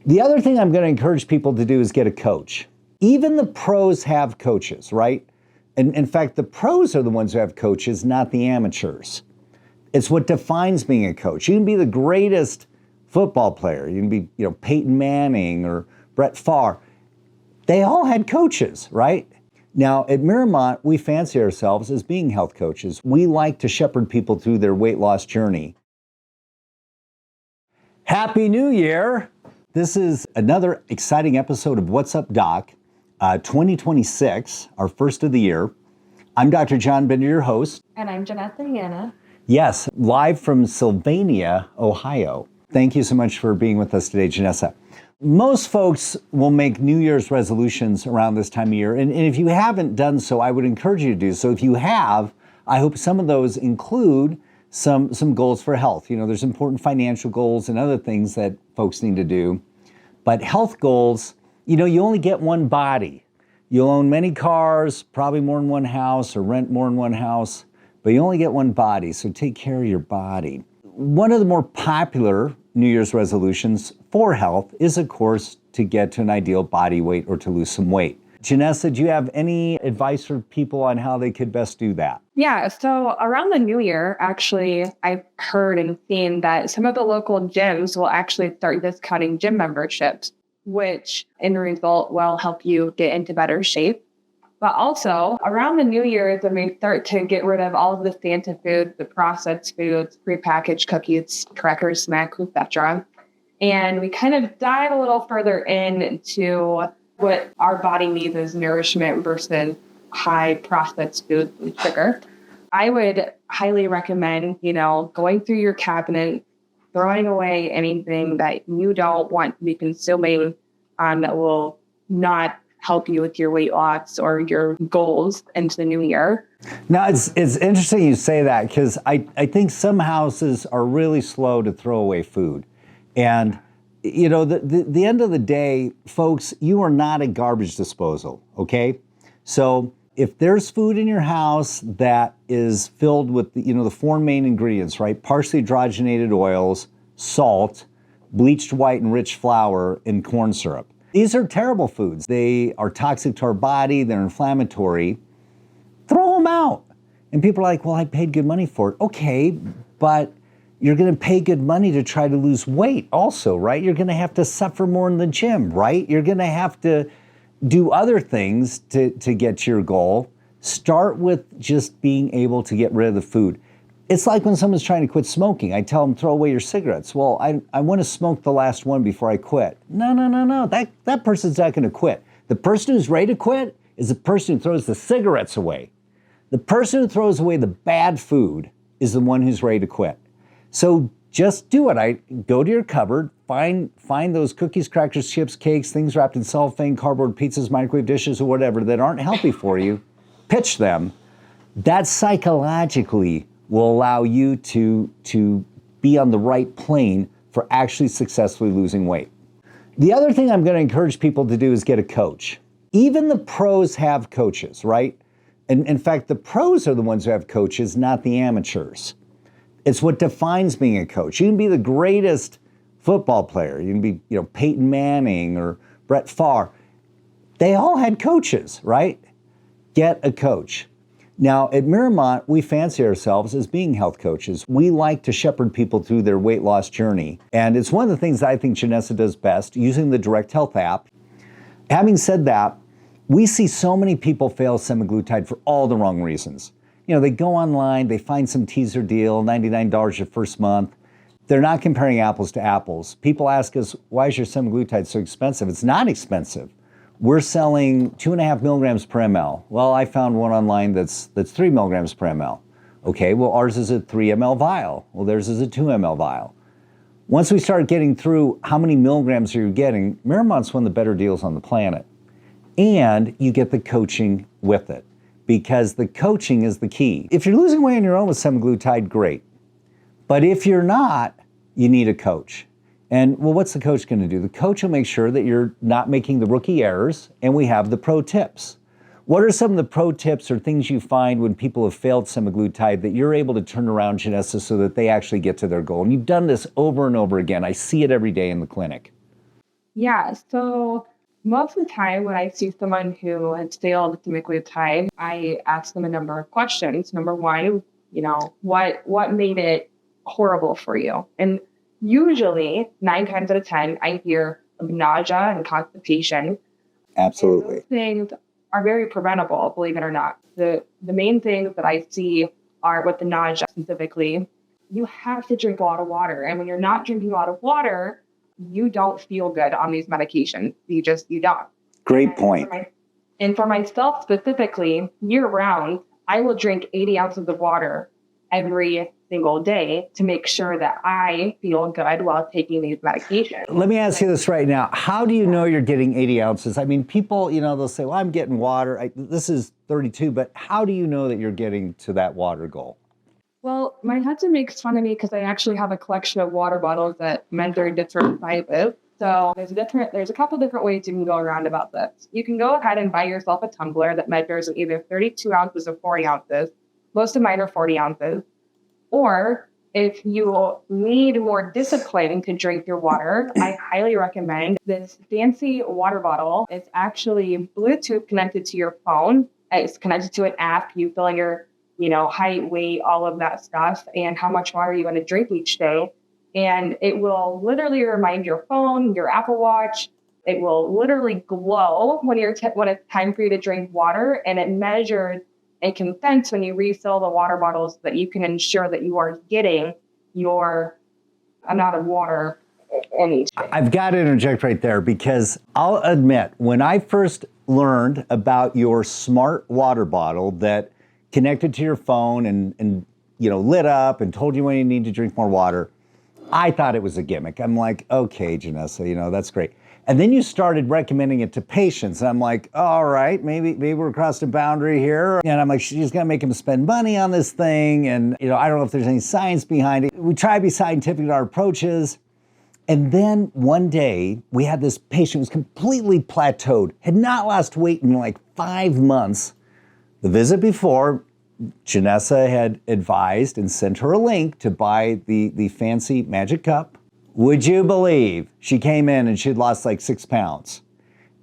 The other thing I'm going to encourage people to do is get a coach. Even the pros have coaches, right? And in fact, the pros are the ones who have coaches, not the amateurs. It's what defines being a coach. You can be the greatest football player. You can be, Peyton Manning or Brett Favre. They all had coaches, right? Now, at Miramont, we fancy ourselves as being health coaches. We like to shepherd people through their weight loss journey. Happy New Year! This is another exciting episode of What's Up, Doc, 2026, our first of the year. I'm Dr. John Bender, your host. And I'm Janessa Hanna. Yes, live from Sylvania, Ohio. Thank you so much for being with us today, Janessa. Most folks will make New Year's resolutions around this time of year, and if you haven't done so, I would encourage you to do so. If you have, I hope some of those include some goals for health. There's important financial goals and other things that folks need to do. But health goals, you only get one body. You'll own many cars, probably more than one house, or rent more than one house, but you only get one body, so take care of your body. One of the more popular New Year's resolutions for health is, of course, to get to an ideal body weight or to lose some weight. Janessa, do you have any advice for people on how they could best do that? Yeah, so around the new year, actually, I've heard and seen that some of the local gyms will actually start discounting gym memberships, which in result will help you get into better shape. But also, around the new year is when we start to get rid of all of the Santa foods, the processed foods, prepackaged cookies, crackers, snacks, etc. And we kind of dive a little further into what our body needs as nourishment versus high processed foods and sugar. I would highly recommend, going through your cabinet, throwing away anything that you don't want to be consuming that will not help you with your weight loss or your goals into the new year. Now, it's interesting you say that, because I think some houses are really slow to throw away food. And the end of the day, folks, you are not a garbage disposal, okay? So if there's food in your house that is filled with, the four main ingredients, right? Partially hydrogenated oils, salt, bleached white and rich flour, and corn syrup. These are terrible foods. They are toxic to our body. They're inflammatory. Throw them out. And people are like, well, I paid good money for it. Okay, but you're going to pay good money to try to lose weight also, right? You're going to have to suffer more in the gym, right? You're going to have to do other things to get to your goal. Start with just being able to get rid of the food. It's like when someone's trying to quit smoking. I tell them, throw away your cigarettes. Well, I want to smoke the last one before I quit. No. That person's not going to quit. The person who's ready to quit is the person who throws the cigarettes away. The person who throws away the bad food is the one who's ready to quit. So just do it. Go to your cupboard, find those cookies, crackers, chips, cakes, things wrapped in cellophane, cardboard, pizzas, microwave dishes, or whatever that aren't healthy for you. Pitch them. That psychologically will allow you to be on the right plane for actually successfully losing weight. The other thing I'm going to encourage people to do is get a coach. Even the pros have coaches, right? And in fact, the pros are the ones who have coaches, not the amateurs. It's what defines being a coach. You can be the greatest football player. You can be, Peyton Manning or Brett Favre. They all had coaches, right? Get a coach. Now, at Miramont, we fancy ourselves as being health coaches. We like to shepherd people through their weight loss journey. And it's one of the things that I think Janessa does best, using the Direct Health app. Having said that, we see so many people fail semaglutide for all the wrong reasons. They go online, they find some teaser deal, $99 your first month. They're not comparing apples to apples. People ask us, why is your semaglutide so expensive? It's not expensive. We're selling 2.5 milligrams per ml. Well, I found one online that's 3 milligrams per ml. Okay, well, ours is a 3 ml vial. Well, theirs is a 2 ml vial. Once we start getting through how many milligrams are you getting, Miramont's one of the better deals on the planet. And you get the coaching with it, because the coaching is the key. If you're losing weight on your own with semaglutide, great. But if you're not, you need a coach. And well, what's the coach going to do? The coach will make sure that you're not making the rookie errors, and we have the pro tips. What are some of the pro tips or things you find when people have failed semaglutide that you're able to turn around, Janessa, so that they actually get to their goal? And you've done this over and over again. I see it every day in the clinic. Yeah, so most of the time when I see someone who has failed semaglutide, I ask them a number of questions. Number one, what made it horrible for you? And usually, 9 times out of 10, I hear of nausea and constipation. And those Absolutely. things are very preventable, believe it or not. The main things that I see are with the nausea specifically. You have to drink a lot of water. And when you're not drinking a lot of water, you don't feel good on these medications. You don't. Great And point. for myself specifically, year round, I will drink 80 ounces of water every single day to make sure that I feel good while taking these medications. Let me ask you this right now. How do you know you're getting 80 ounces? I mean, people, they'll say, well, I'm getting water. This is 32, but how do you know that you're getting to that water goal? Well, my husband makes fun of me because I actually have a collection of water bottles that measure different sizes. So there's a couple different ways you can go around about this. You can go ahead and buy yourself a tumbler that measures either 32 ounces or 40 ounces. Most of mine are 40 ounces. Or if you need more discipline to drink your water, I highly recommend this fancy water bottle. It's actually Bluetooth connected to your phone. It's connected to an app. You fill in your, height, weight, all of that stuff, and how much water you want to drink each day. And it will literally remind your phone, your Apple Watch. It will literally glow when when it's time for you to drink water, and it measures and can sense when you refill the water bottles so that you can ensure that you are getting your amount of water in each day. I've got to interject right there because I'll admit, when I first learned about your smart water bottle that connected to your phone and lit up and told you when you need to drink more water, I thought it was a gimmick. I'm like, okay, Janessa, that's great. And then you started recommending it to patients. And I'm like, all right, maybe we're across the boundary here. And I'm like, she's gonna make them spend money on this thing. And I don't know if there's any science behind it. We try to be scientific in our approaches. And then one day we had this patient who was completely plateaued, had not lost weight in like 5 months. The visit before, Janessa had advised and sent her a link to buy the fancy magic cup. Would you believe she came in and she'd lost like 6 pounds?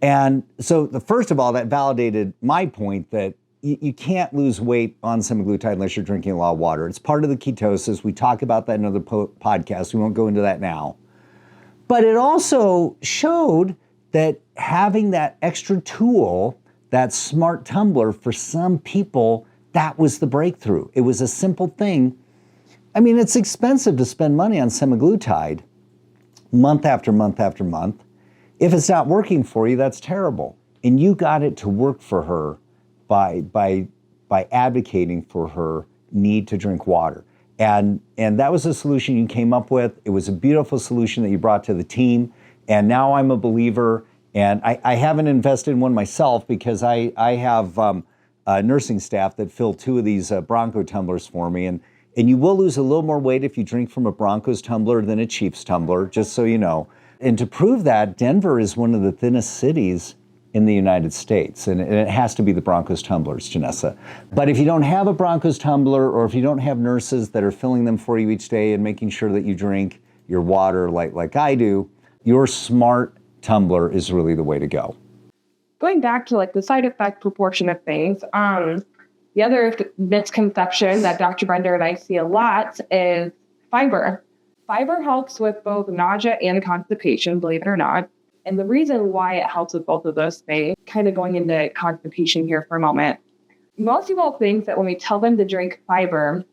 And so first of all, that validated my point that you can't lose weight on semaglutide unless you're drinking a lot of water. It's part of the ketosis. We talk about that in other podcasts. We won't go into that now. But it also showed that having that extra tool, that smart tumbler, for some people, that was the breakthrough. It was a simple thing. I mean, it's expensive to spend money on semaglutide month after month after month. If it's not working for you, that's terrible. And you got it to work for her by advocating for her need to drink water. And that was a solution you came up with. It was a beautiful solution that you brought to the team. And now I'm a believer. And I haven't invested in one myself because I have nursing staff that fill 2 of these Bronco tumblers for me. And you will lose a little more weight if you drink from a Bronco's tumbler than a Chiefs tumbler, just so you know. And to prove that, Denver is one of the thinnest cities in the United States. And it has to be the Bronco's tumblers, Janessa. But if you don't have a Bronco's tumbler, or if you don't have nurses that are filling them for you each day and making sure that you drink your water like I do, your smart tumbler is really the way to go. Going back to the side effect proportion of things, the other misconception that Dr. Bender and I see a lot is fiber. Fiber helps with both nausea and constipation, believe it or not. And the reason why it helps with both of those things, kind of going into constipation here for a moment, most people think that when we tell them to drink fiber,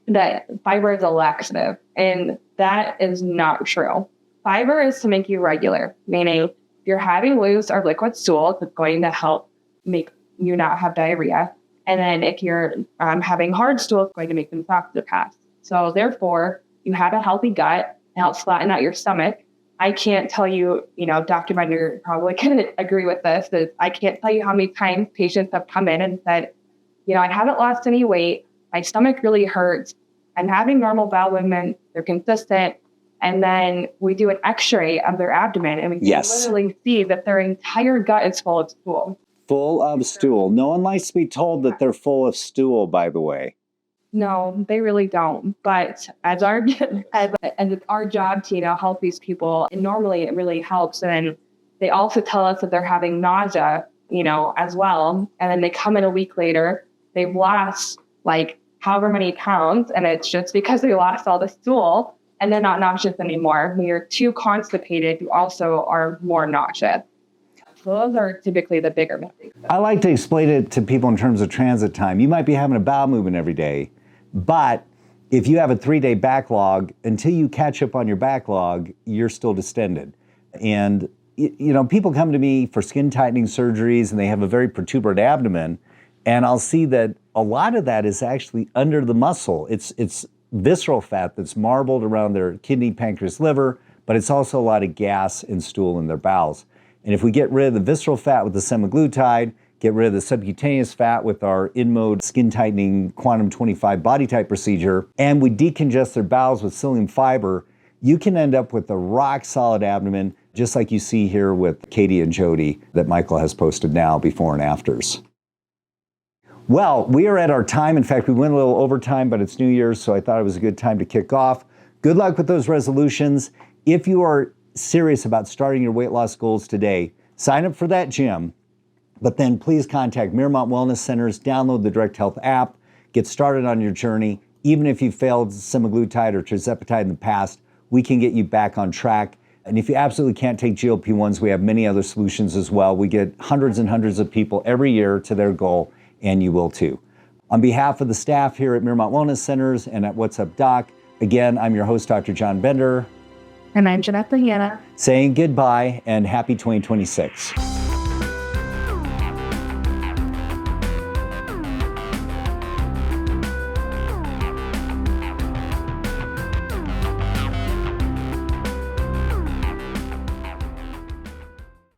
that fiber is a laxative. And that is not true. Fiber is to make you regular, meaning if you're having loose or liquid stool, it's going to help make you not have diarrhea. And then if you're having hard stool, it's going to make them soft to pass. So therefore, you have a healthy gut. It helps flatten out your stomach. I can't tell you, Dr. Bender probably can agree with this, that I can't tell you how many times patients have come in and said, I haven't lost any weight. My stomach really hurts. I'm having normal bowel movements. They're consistent. And then we do an x-ray of their abdomen and we can literally see that their entire gut is full of stool. Full of stool. No one likes to be told that they're full of stool, by the way. No, they really don't. But as it's our job to help these people, and normally it really helps. And They also tell us that they're having nausea, as well. And then they come in a week later, they've lost like however many pounds, and it's just because they lost all the stool and they're not nauseous anymore. When you're too constipated, you also are more nauseous. So those are typically the bigger mistakes. I like to explain it to people in terms of transit time. You might be having a bowel movement every day, but if you have a 3-day backlog, until you catch up on your backlog, you're still distended. And people come to me for skin tightening surgeries and they have a very protuberant abdomen, and I'll see that a lot of that is actually under the muscle. It's visceral fat that's marbled around their kidney, pancreas, liver, but it's also a lot of gas and stool in their bowels. And if we get rid of the visceral fat with the semaglutide, get rid of the subcutaneous fat with our InMode skin tightening quantum 25 body type procedure, and we decongest their bowels with psyllium fiber, you can end up with a rock solid abdomen, just like you see here with Katie and Jody that Michael has posted now, before and afters. Well, we are at our time. In fact, we went a little overtime, but it's New Year's, so I thought it was a good time to kick off. Good luck with those resolutions. If you are serious about starting your weight loss goals today, sign up for that gym, but then please contact Miramont Wellness Centers, download the Direct Health app, get started on your journey. Even if you failed semaglutide or tirzepatide in the past, we can get you back on track. And if you absolutely can't take GLP-1s, we have many other solutions as well. We get hundreds and hundreds of people every year to their goal, and you will too. On behalf of the staff here at Miramont Wellness Centers and at What's Up Doc, again, I'm your host, Dr. John Bender. And I'm Jeanette Bahana. Saying goodbye and happy 2026.